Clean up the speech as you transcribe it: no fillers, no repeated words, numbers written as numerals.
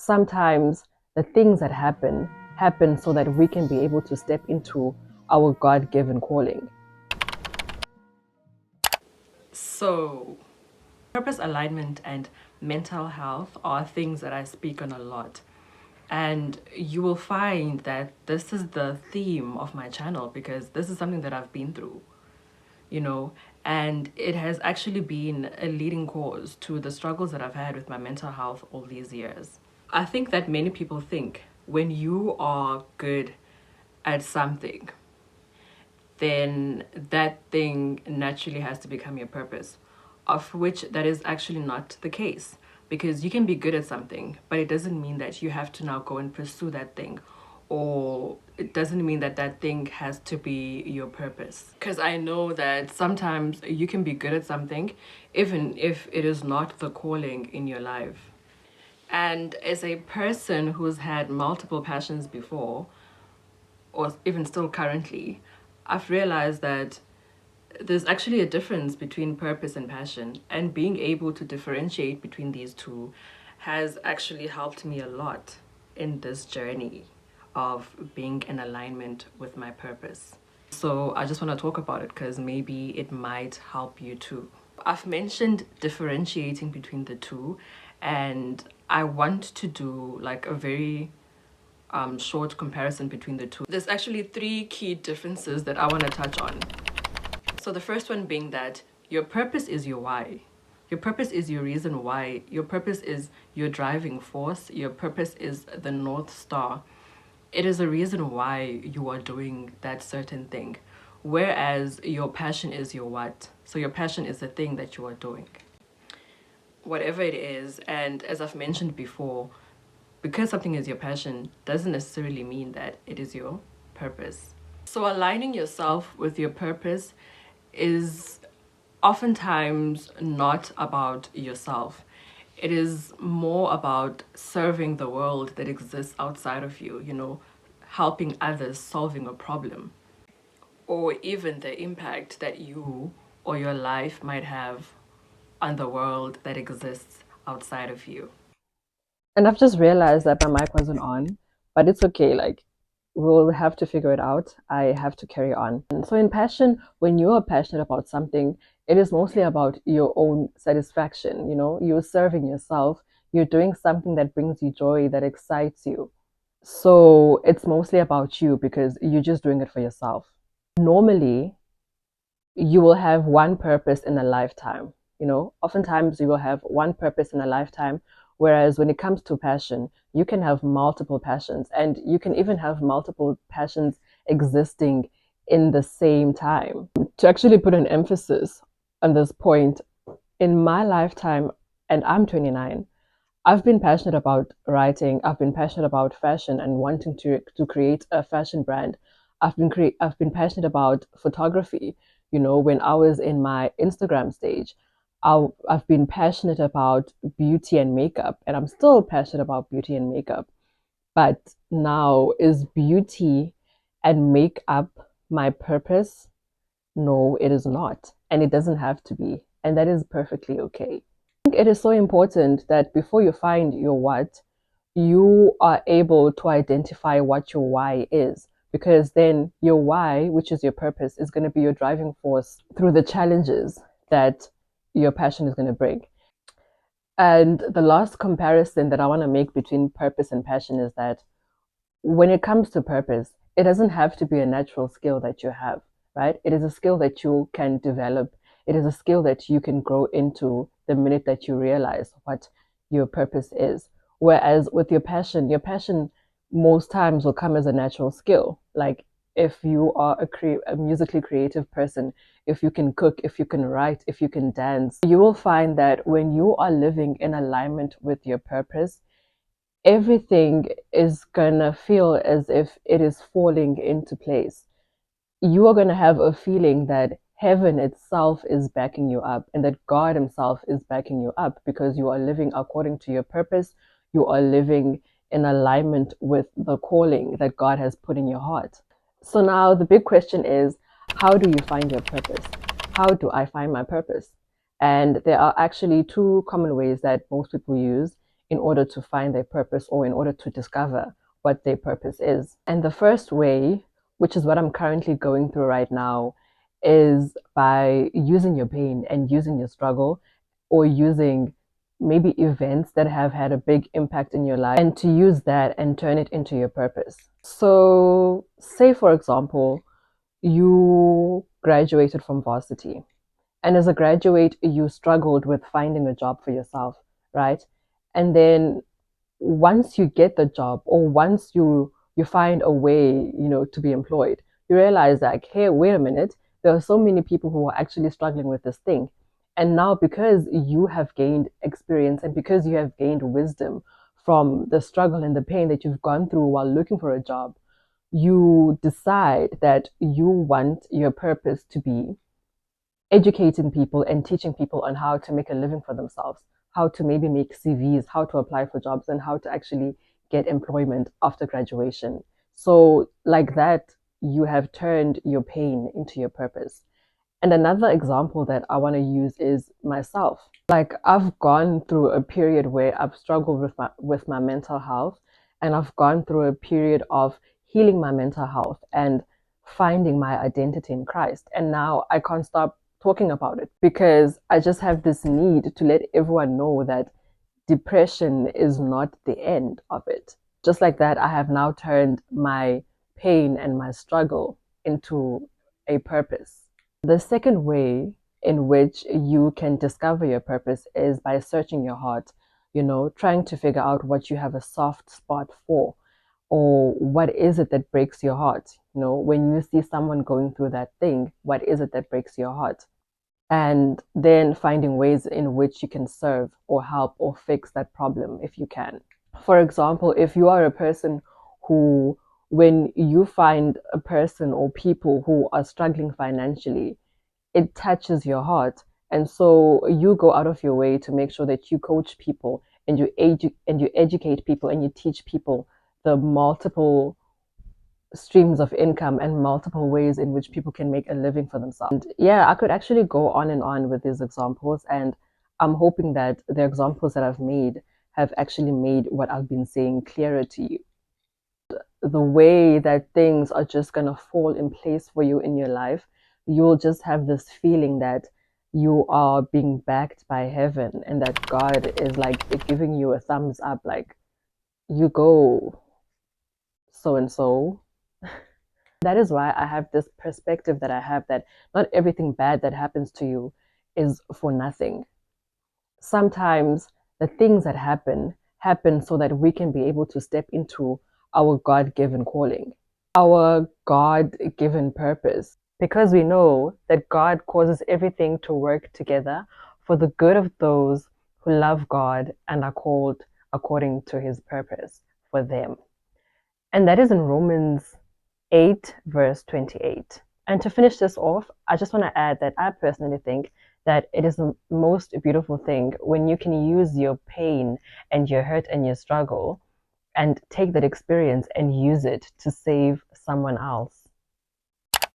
sometimes the things that happen so that we can be able to step into our God-given calling. So, purpose alignment and mental health are things that I speak on a lot. And you will find that this is the theme of my channel because this is something that I've been through, you know, and it has actually been a leading cause to the struggles that I've had with my mental health all these years. I think that many people think when you are good at something, then that thing naturally has to become your purpose, of which that is actually not the case. Because you can be good at something, but it doesn't mean that you have to now go and pursue that thing, or it doesn't mean that that thing has to be your purpose. Because I know that sometimes you can be good at something, even if it is not the calling in your life. And as a person who's had multiple passions before, or even still currently, I've realized that there's actually a difference between purpose and passion, and being able to differentiate between these two has actually helped me a lot in this journey of being in alignment with my purpose. So I just want to talk about it because maybe it might help you too. I've mentioned differentiating between the two, and I want to do like a very short comparison between the two. There's actually three key differences that I want to touch on. So the first one being that your purpose is your why. Your purpose is your reason why. Your purpose is your driving force. Your purpose is the North Star. It is a reason why you are doing that certain thing. Whereas your passion is your what. So your passion is the thing that you are doing. Whatever it is, and as I've mentioned before, because something is your passion doesn't necessarily mean that it is your purpose. So aligning yourself with your purpose is oftentimes not about yourself. It is more about serving the world that exists outside of you, you know, helping others, solving a problem, or even the impact that you or your life might have on the world that exists outside of you. And I've just realized that my mic wasn't on, but it's okay. Like, we'll have to figure it out. I have to carry on. And so, in passion, when you are passionate about something, it is mostly about your own satisfaction. You know, you're serving yourself, you're doing something that brings you joy, that excites you. So, it's mostly about you because you're just doing it for yourself. Normally, you will have one purpose in a lifetime. You know, oftentimes you will have one purpose in a lifetime, whereas when it comes to passion, you can have multiple passions, and you can even have multiple passions existing in the same time. To actually put an emphasis on this point, in my lifetime, and I'm 29, I've been passionate about writing. I've been passionate about fashion and wanting to create a fashion brand. I've been passionate about photography. You know, when I was in my Instagram stage, I've been passionate about beauty and makeup, and I'm still passionate about beauty and makeup. But now, is beauty and makeup my purpose? No, it is not, and it doesn't have to be, and that is perfectly okay. Think it is so important that before you find your what, you are able to identify what your why is. Because then your why, which is your purpose, is going to be your driving force through the challenges that your passion is going to bring. And the last comparison that I want to make between purpose and passion is that when it comes to purpose, it doesn't have to be a natural skill that you have, right? It is a skill that you can develop. It is a skill that you can grow into the minute that you realize what your purpose is. Whereas with your passion most times will come as a natural skill. Like if you are a musically creative person, if you can cook, if you can write, if you can dance, you will find that when you are living in alignment with your purpose, everything is gonna feel as if it is falling into place. You are gonna have a feeling that heaven itself is backing you up and that God Himself is backing you up because you are living according to your purpose. You are living in alignment with the calling that God has put in your heart. So now the big question is, how do you find your purpose? How do I find my purpose? And there are actually two common ways that most people use. in order to find their purpose or in order to discover what their purpose is. And the first way, which is what I'm currently going through right now, is by using your pain and using your struggle or using maybe events that have had a big impact in your life and to use that and turn it into your purpose. So, say for example, you graduated from varsity, and as a graduate, you struggled with finding a job for yourself, right? And then once you get the job or once you find a way, to be employed, you realize like, hey, wait a minute, there are so many people who are actually struggling with this thing. And now because you have gained experience and because you have gained wisdom from the struggle and the pain that you've gone through while looking for a job, you decide that you want your purpose to be educating people and teaching people on how to make a living for themselves, how to maybe make CVs, how to apply for jobs, and how to actually get employment after graduation. So, like that, you have turned your pain into your purpose. And another example that I want to use is myself. Like I've gone through a period where I've struggled with my mental health, and I've gone through a period of healing my mental health and finding my identity in Christ. And now I can't stop talking about it because I just have this need to let everyone know that depression is not the end of it. Just like that, I have now turned my pain and my struggle into a purpose. The second way in which you can discover your purpose is by searching your heart, trying to figure out what you have a soft spot for, or what is it that breaks your heart. When you see someone going through that thing, what is it that breaks your heart? And then finding ways in which you can serve or help or fix that problem if you can. For example, if you are a person who, when you find a person or people who are struggling financially, it touches your heart. And so you go out of your way to make sure that you coach people and you educate people and you teach people the multiple streams of income and multiple ways in which people can make a living for themselves. And yeah, I could actually go on and on with these examples, and I'm hoping that the examples that I've made have actually made what I've been saying clearer to you. The way that things are just going to fall in place for you in your life, you'll just have this feeling that you are being backed by heaven and that God is like giving you a thumbs up, like, you go, so and so. That is why I have this perspective that I have, that not everything bad that happens to you is for nothing. Sometimes the things that happen so that we can be able to step into our God-given calling, our God-given purpose, because we know that God causes everything to work together for the good of those who love God and are called according to his purpose for them. And that is in Romans 8, verse 28. And to finish this off, I just want to add that I personally think that it is the most beautiful thing when you can use your pain and your hurt and your struggle and take that experience and use it to save someone else.